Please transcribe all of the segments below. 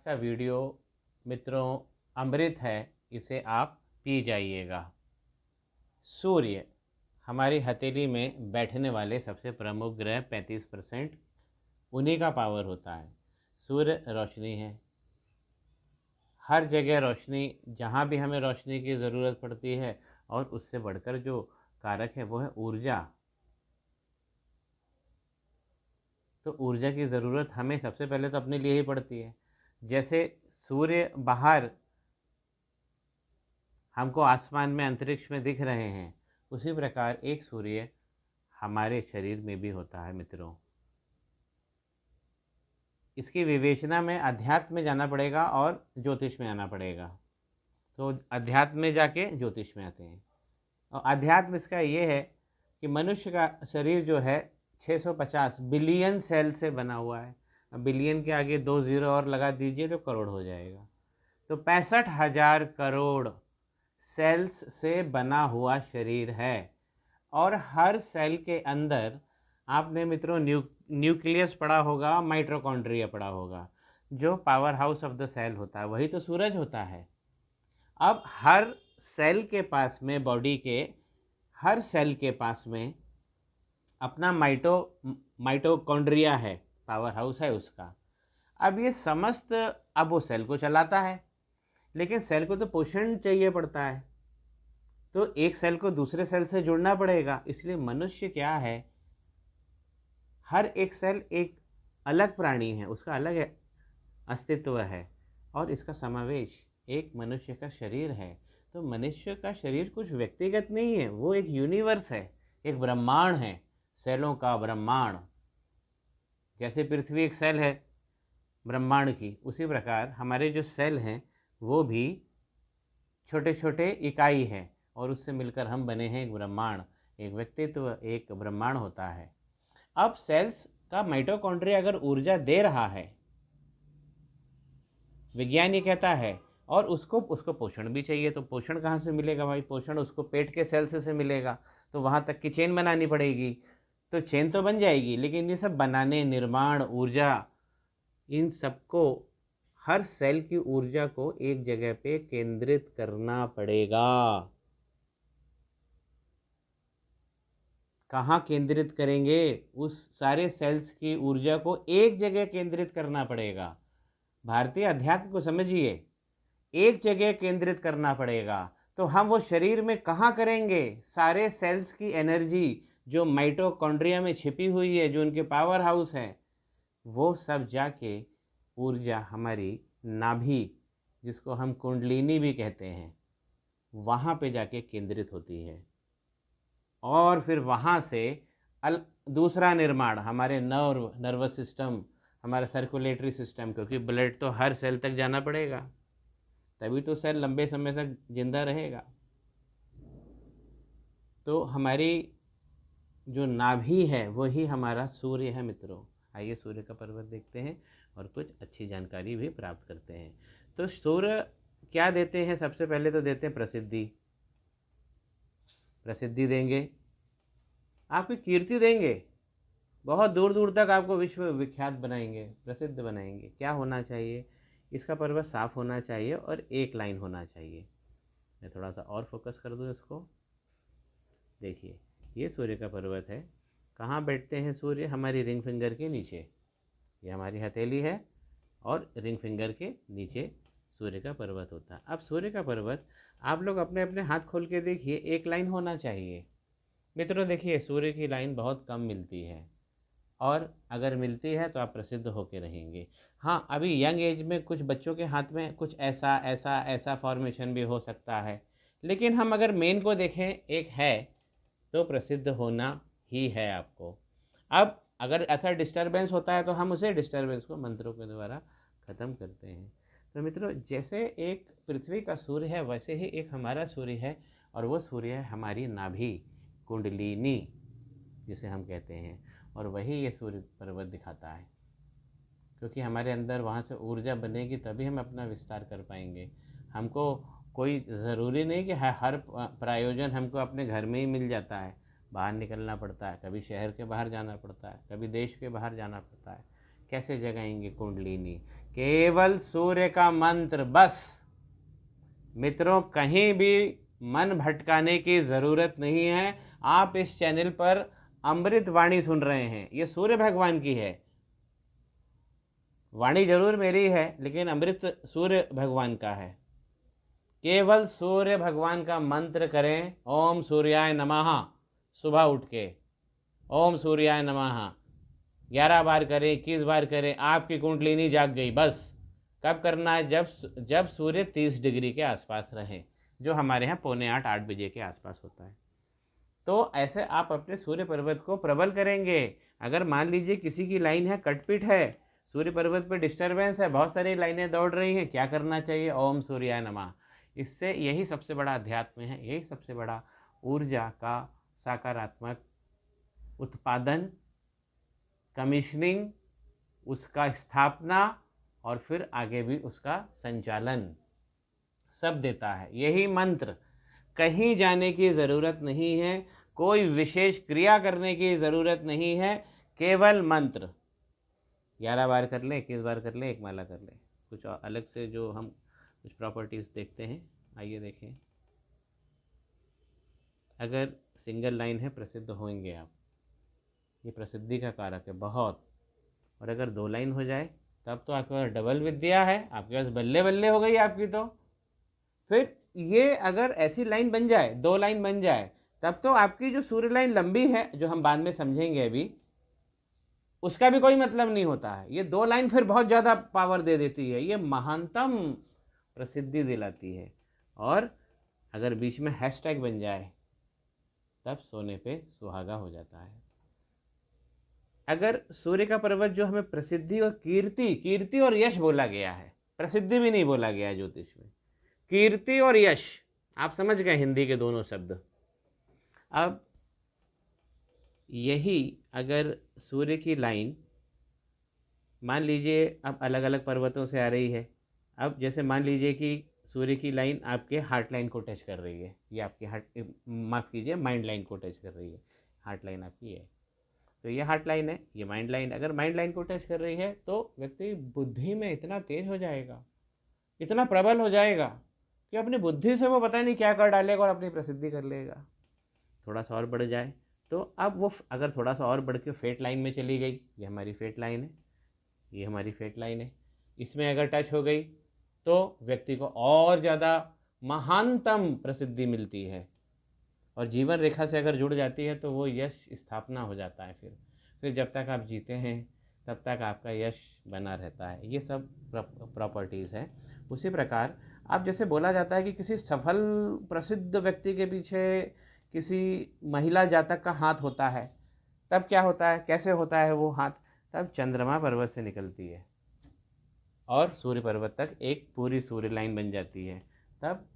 का वीडियो मित्रों अमृत है, इसे आप पी जाइएगा। सूर्य हमारी हथेली में बैठने वाले सबसे प्रमुख ग्रह 35% उन्हीं का पावर होता है। सूर्य रोशनी है, हर जगह रोशनी, जहाँ भी हमें रोशनी की ज़रूरत पड़ती है। और उससे बढ़कर जो कारक है वो है ऊर्जा। तो ऊर्जा की ज़रूरत हमें सबसे पहले तो अपने लिए ही पड़ती है। जैसे सूर्य बाहर हमको आसमान में, अंतरिक्ष में दिख रहे हैं, उसी प्रकार एक सूर्य हमारे शरीर में भी होता है मित्रों। इसकी विवेचना में अध्यात्म में जाना पड़ेगा और ज्योतिष में आना पड़ेगा। तो अध्यात्म में जाके ज्योतिष में आते हैं। और अध्यात्म इसका ये है कि मनुष्य का शरीर जो है 650 बिलियन सेल से बना हुआ है। अब बिलियन के आगे 2 ज़ीरो और लगा दीजिए तो करोड़ हो जाएगा। तो 65,000 करोड़ सेल्स से बना हुआ शरीर है। और हर सेल के अंदर आपने मित्रों न्यूक्लियस पढ़ा होगा, माइटोकॉन्ड्रिया पढ़ा होगा। जो power house of the cell होता है वही तो सूरज होता है। अब हर सेल के पास में, बॉडी के हर सेल के पास में अपना माइटोकॉन्ड्रिया है, पावर हाउस है उसका। अब ये समस्त, अब वो सेल को चलाता है, लेकिन सेल को तो पोषण चाहिए पड़ता है। तो एक सेल को दूसरे सेल से जुड़ना पड़ेगा। इसलिए मनुष्य क्या है, हर एक सेल एक अलग प्राणी है, उसका अलग अस्तित्व है। और इसका समावेश एक मनुष्य का शरीर है। तो मनुष्य का शरीर कुछ व्यक्तिगत नहीं है, वो एक यूनिवर्स है, एक ब्रह्मांड है, सेलों का ब्रह्मांड। जैसे पृथ्वी एक सेल है ब्रह्मांड की, उसी प्रकार हमारे जो सेल हैं वो भी छोटे छोटे इकाई हैं, और उससे मिलकर हम बने हैं एक ब्रह्मांड, एक व्यक्तित्व, एक ब्रह्मांड होता है। अब सेल्स का माइटोकॉन्ड्रिया अगर ऊर्जा दे रहा है, विज्ञान ये कहता है, और उसको पोषण भी चाहिए। तो पोषण कहाँ से मिलेगा भाई? पोषण उसको पेट के सेल्स से मिलेगा। तो वहाँ तक की चेन बनानी पड़ेगी। तो चेन तो बन जाएगी, लेकिन ये सब बनाने, निर्माण, ऊर्जा, इन सबको, हर सेल की ऊर्जा को एक जगह पे केंद्रित करना पड़ेगा। कहाँ केंद्रित करेंगे? उस सारे सेल्स की ऊर्जा को एक जगह केंद्रित करना पड़ेगा। भारतीय अध्यात्म को समझिए, एक जगह केंद्रित करना पड़ेगा। तो हम वो शरीर में कहाँ करेंगे? सारे सेल्स की एनर्जी जो माइटोकॉन्ड्रिया में छिपी हुई है, जो उनके पावर हाउस है, वो सब जाके ऊर्जा हमारी नाभि, जिसको हम कुंडलिनी भी कहते हैं, वहाँ पे जाके केंद्रित होती है। और फिर वहाँ से दूसरा निर्माण, हमारे नर्वस सिस्टम, हमारा सर्कुलेटरी सिस्टम, क्योंकि ब्लड तो हर सेल तक जाना पड़ेगा, तभी तो सेल लंबे समय तक जिंदा रहेगा। तो हमारी जो नाभि है वही हमारा सूर्य है मित्रों। आइए सूर्य का पर्वत देखते हैं और कुछ अच्छी जानकारी भी प्राप्त करते हैं। तो सूर्य क्या देते हैं? सबसे पहले तो देते हैं प्रसिद्धि। प्रसिद्धि देंगे, आपकी कीर्ति देंगे, बहुत दूर दूर तक आपको विश्व विख्यात बनाएंगे, प्रसिद्ध बनाएंगे। क्या होना चाहिए? इसका पर्वत साफ होना चाहिए और एक लाइन होना चाहिए। मैं थोड़ा सा और फोकस कर दूँ इसको। देखिए, ये सूर्य का पर्वत है। कहाँ बैठते हैं सूर्य? हमारी रिंग फिंगर के नीचे। ये हमारी हथेली है और रिंग फिंगर के नीचे सूर्य का पर्वत होता है। अब सूर्य का पर्वत आप लोग अपने अपने हाथ खोल के देखिए, एक लाइन होना चाहिए मित्रों। देखिए, सूर्य की लाइन बहुत कम मिलती है, और अगर मिलती है तो आप प्रसिद्ध होकर रहेंगे। हाँ, अभी यंग एज में कुछ बच्चों के हाथ में कुछ ऐसा ऐसा ऐसा फॉर्मेशन भी हो सकता है, लेकिन हम अगर मेन को देखें, एक है, तो प्रसिद्ध होना ही है आपको। अब अगर ऐसा डिस्टरबेंस होता है तो हम उसे डिस्टरबेंस को मंत्रों के द्वारा ख़त्म करते हैं। तो मित्रों, जैसे एक पृथ्वी का सूर्य है, वैसे ही एक हमारा सूर्य है, और वो सूर्य है हमारी नाभि, कुंडलिनी जिसे हम कहते हैं। और वही ये सूर्य पर्वत दिखाता है, क्योंकि हमारे अंदर वहाँ से ऊर्जा बनेगी तभी हम अपना विस्तार कर पाएंगे। हमको कोई ज़रूरी नहीं कि हर प्रायोजन हमको अपने घर में ही मिल जाता है। बाहर निकलना पड़ता है, कभी शहर के बाहर जाना पड़ता है, कभी देश के बाहर जाना पड़ता है। कैसे जगाएंगे कुंडलिनी? केवल सूर्य का मंत्र बस। मित्रों, कहीं भी मन भटकाने की ज़रूरत नहीं है। आप इस चैनल पर अमृत वाणी सुन रहे हैं, ये सूर्य भगवान की है। वाणी जरूर मेरी है, लेकिन अमृत सूर्य भगवान का है। केवल सूर्य भगवान का मंत्र करें, ओम सूर्याय नमः। सुबह उठ के ओम सूर्याय नमः 11 बार करें, 21 बार करें, आपकी कुंडलिनी जाग गई। बस कब करना है? जब सूर्य 30 डिग्री के आसपास रहे, जो हमारे यहाँ 7:45-8 बजे के आसपास होता है। तो ऐसे आप अपने सूर्य पर्वत को प्रबल करेंगे। अगर मान लीजिए किसी की लाइन है कटपिट है, सूर्य पर्वत पे डिस्टरबेंस है, बहुत सारी लाइनें दौड़ रही हैं, क्या करना चाहिए? ओम सूर्याय नमः। इससे यही सबसे बड़ा अध्यात्म है, यही सबसे बड़ा ऊर्जा का सकारात्मक उत्पादन, कमीशनिंग, उसका स्थापना और फिर आगे भी उसका संचालन सब देता है यही मंत्र। कहीं जाने की ज़रूरत नहीं है, कोई विशेष क्रिया करने की ज़रूरत नहीं है, केवल मंत्र। 11 बार कर लें, 21 बार कर लें, एक माला कर लें। कुछ अलग से जो हम कुछ प्रॉपर्टीज़ देखते हैं, आइए देखें। अगर सिंगल लाइन है, प्रसिद्ध होंगे आप, ये प्रसिद्धि का कारक है बहुत। और अगर 2 लाइन हो जाए तब तो आपके पास डबल विद्या है, आपके पास बल्ले बल्ले हो गई आपकी। तो फिर ये अगर ऐसी लाइन बन जाए, 2 लाइन बन जाए, तब तो आपकी जो सूर्य लाइन लंबी है, जो हम बाद में समझेंगे अभी, उसका भी कोई मतलब नहीं होता है। ये 2 लाइन फिर बहुत ज़्यादा पावर दे देती है, ये महानतम प्रसिद्धि दिलाती है। और अगर बीच में हैशटैग बन जाए तब सोने पे सुहागा हो जाता है। अगर सूर्य का पर्वत जो हमें प्रसिद्धि और कीर्ति और यश बोला गया है, प्रसिद्धि भी नहीं बोला गया है ज्योतिष में, कीर्ति और यश, आप समझ गए हिंदी के दोनों शब्द। अब यही अगर सूर्य की लाइन मान लीजिए अब अलग अलग पर्वतों से आ रही है, अब जैसे मान लीजिए कि सूर्य की लाइन आपके हार्ट लाइन को टच कर रही है, ये आपकी हार्ट, माफ़ कीजिए, माइंड लाइन को टच कर रही है। हार्ट लाइन आपकी है, तो ये हार्ट लाइन है, ये माइंड लाइन। अगर माइंड लाइन को टच कर रही है तो व्यक्ति बुद्धि में इतना तेज हो जाएगा, इतना प्रबल हो जाएगा कि अपनी बुद्धि से वो पता नहीं क्या कर डालेगा और अपनी प्रसिद्धि कर लेगा। थोड़ा सा और बढ़ जाए तो अब वो अगर थोड़ा सा और बढ़ के फेट लाइन में चली गई, ये हमारी फेट लाइन है, ये हमारी फेट लाइन है, इसमें अगर टच हो गई तो व्यक्ति को और ज़्यादा महानतम प्रसिद्धि मिलती है। और जीवन रेखा से अगर जुड़ जाती है तो वो यश स्थापना हो जाता है। फिर जब तक आप जीते हैं तब तक आपका यश बना रहता है। ये सब प्रॉपर्टीज़ हैं। उसी प्रकार अब जैसे बोला जाता है कि किसी सफल प्रसिद्ध व्यक्ति के पीछे किसी महिला जातक का हाथ होता है, तब क्या होता है, कैसे होता है वो हाथ? तब चंद्रमा पर्वत से निकलती है और सूर्य पर्वत तक एक पूरी सूर्य लाइन बन जाती है। तब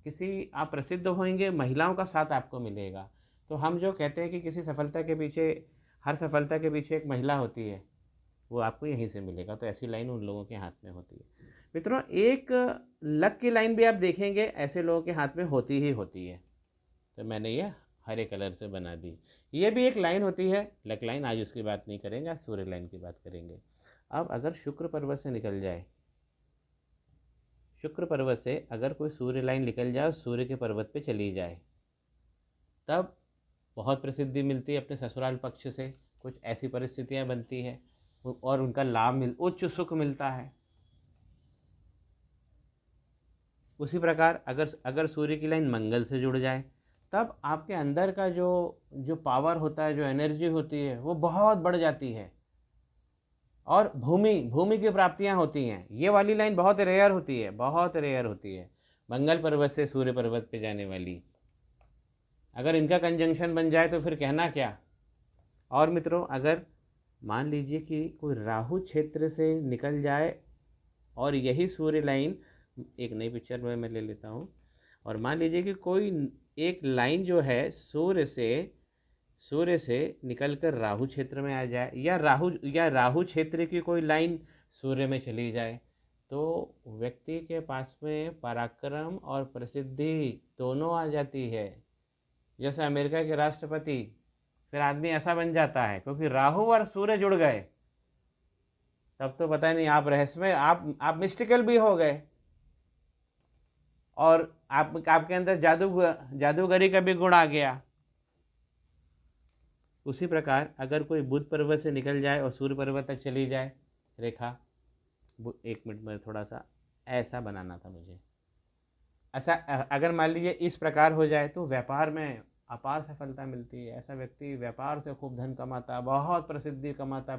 किसी आप प्रसिद्ध होंगे, महिलाओं का साथ आपको मिलेगा। तो हम जो कहते हैं कि किसी सफलता के पीछे, हर सफलता के पीछे एक महिला होती है, वो आपको यहीं से मिलेगा। तो ऐसी लाइन उन लोगों के हाथ में होती है। मित्रों, एक लक की लाइन भी आप देखेंगे ऐसे लोगों के हाथ में होती ही होती है। तो मैंने ये हरे कलर से बना दी, ये भी एक लाइन होती है, लक लाइन। आज उसकी बात नहीं करेंगे, आज सूर्य लाइन की बात करेंगे। अब अगर शुक्र पर्वत से निकल जाए, शुक्र पर्वत से अगर कोई सूर्य लाइन निकल जाए और सूर्य के पर्वत पे चली जाए, तब बहुत प्रसिद्धि मिलती है अपने ससुराल पक्ष से। कुछ ऐसी परिस्थितियां बनती हैं और उनका लाभ उच्च सुख मिलता है। उसी प्रकार अगर सूर्य की लाइन मंगल से जुड़ जाए, तब आपके अंदर का जो जो पावर होता है, जो एनर्जी होती है, वो बहुत बढ़ जाती है और भूमि की प्राप्तियां होती हैं। ये वाली लाइन बहुत रेयर होती है, बहुत रेयर होती है, मंगल पर्वत से सूर्य पर्वत पे जाने वाली। अगर इनका कंजंक्शन बन जाए तो फिर कहना क्या। और मित्रों, अगर मान लीजिए कि कोई राहु क्षेत्र से निकल जाए और यही सूर्य लाइन, एक नई पिक्चर में मैं ले लेता हूँ, और मान लीजिए कि कोई एक लाइन जो है सूर्य से निकल कर राहु क्षेत्र में आ जाए, या राहु क्षेत्र की कोई लाइन सूर्य में चली जाए, तो व्यक्ति के पास में पराक्रम और प्रसिद्धि दोनों आ जाती है। जैसे अमेरिका के राष्ट्रपति, फिर आदमी ऐसा बन जाता है क्योंकि राहु और सूर्य जुड़ गए। तब तो पता नहीं आप रहस्यमय, आप मिस्टिकल भी हो गए, और आपके अंदर जादूगरी का भी गुण आ गया। उसी प्रकार अगर कोई बुध पर्वत से निकल जाए और सूर्य पर्वत तक चली जाए रेखा, 1 मिनट में थोड़ा सा ऐसा बनाना था मुझे, ऐसा अगर मान लीजिए इस प्रकार हो जाए तो व्यापार में अपार सफलता मिलती है। ऐसा व्यक्ति व्यापार से खूब धन कमाता है, बहुत प्रसिद्धि कमाता है।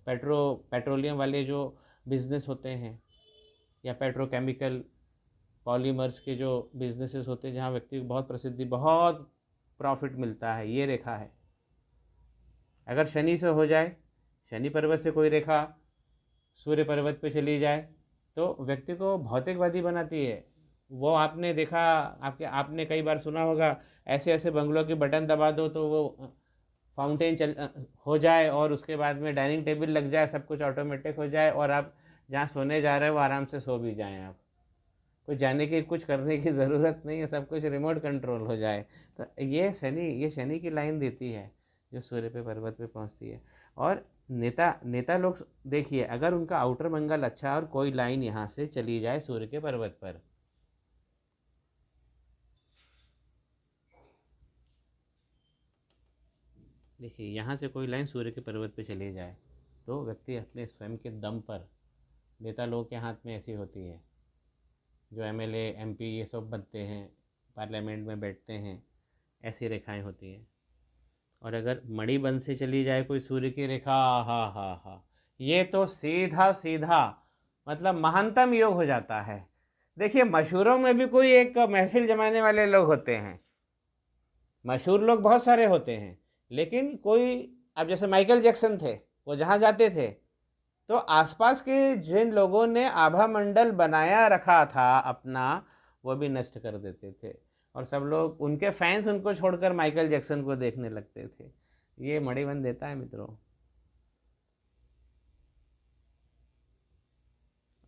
पेट्रोलियम वाले जो बिजनेस होते हैं, या पेट्रोकेमिकल पॉलीमर्स के जो बिजनेसेस होते हैं, जहाँ व्यक्ति को बहुत प्रसिद्धि, बहुत प्रॉफिट मिलता है, ये रेखा है। अगर शनि से हो जाए, शनि पर्वत से कोई रेखा सूर्य पर्वत पे चली जाए तो व्यक्ति को भौतिकवादी बनाती है। वो आपने देखा, आपने कई बार सुना होगा, ऐसे ऐसे बंगलों के बटन दबा दो तो वो फाउंटेन हो जाए, और उसके बाद में डाइनिंग टेबल लग जाए, सब कुछ ऑटोमेटिक हो जाए, और आप जहाँ सोने जा रहे हो वो आराम से सो भी जाएं। आप कुछ जाने की, कुछ करने की ज़रूरत नहीं है, सब कुछ रिमोट कंट्रोल हो जाए। तो ये शनि की लाइन देती है जो सूर्य पे पर्वत पे पहुंचती है। और नेता लोग देखिए, अगर उनका आउटर मंगल अच्छा है और कोई लाइन यहाँ से चली जाए सूर्य के पर्वत पर, देखिए यहाँ से कोई लाइन सूर्य के पर्वत पे चली जाए तो व्यक्ति अपने स्वयं के दम पर, नेता लोगों के हाथ में ऐसी होती है, जो एमएलए एमपी ये सब बनते हैं, पार्लियामेंट में बैठते हैं, ऐसी रेखाएं होती हैं। और अगर मणिबंध से चली जाए कोई सूर्य की रेखा, हा हा हा, ये तो सीधा सीधा मतलब महानतम योग हो जाता है। देखिए मशहूरों में भी कोई एक महफिल जमाने वाले लोग होते हैं, मशहूर लोग बहुत सारे होते हैं, लेकिन कोई, अब जैसे माइकल जैक्सन थे, वो जहाँ जाते थे तो आसपास के जिन लोगों ने आभा मंडल बनाया रखा था अपना, वो भी नष्ट कर देते थे, और सब लोग, उनके फैंस उनको छोड़कर माइकल जैक्सन को देखने लगते थे। ये मणिबंध देता है मित्रों।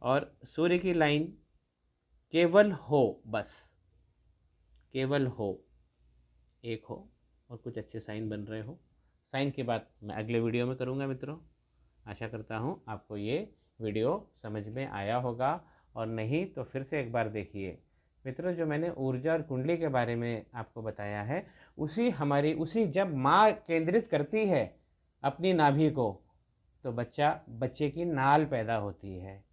और सूर्य की लाइन केवल हो, बस केवल हो, एक हो, और कुछ अच्छे साइन बन रहे हो। साइन की बात मैं अगले वीडियो में करूँगा मित्रों। आशा करता हूँ आपको ये वीडियो समझ में आया होगा, और नहीं तो फिर से एक बार देखिए मित्रों। जो मैंने ऊर्जा और कुंडली के बारे में आपको बताया है, उसी जब माँ केंद्रित करती है अपनी नाभि को, तो बच्चे की नाल पैदा होती है,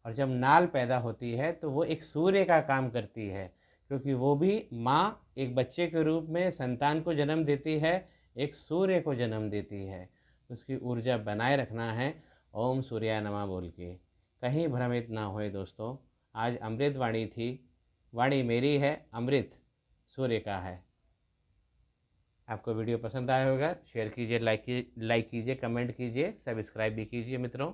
और जब नाल पैदा होती है तो वो एक सूर्य का काम करती है, क्योंकि वो भी माँ एक बच्चे के रूप में संतान को जन्म देती है, एक सूर्य को जन्म देती है। उसकी ऊर्जा बनाए रखना है, ओम सूर्याय नमः बोल के। कहीं भ्रमित ना होए दोस्तों, आज अमृत वाणी थी, वाणी मेरी है, अमृत सूर्य का है। आपको वीडियो पसंद आया होगा, शेयर कीजिए, लाइक कीजिए, कमेंट कीजिए, सब्सक्राइब भी कीजिए मित्रों।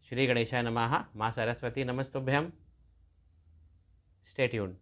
श्री गणेशाय नमः। माँ सरस्वती नमस्तुभ्यम। Stay tuned.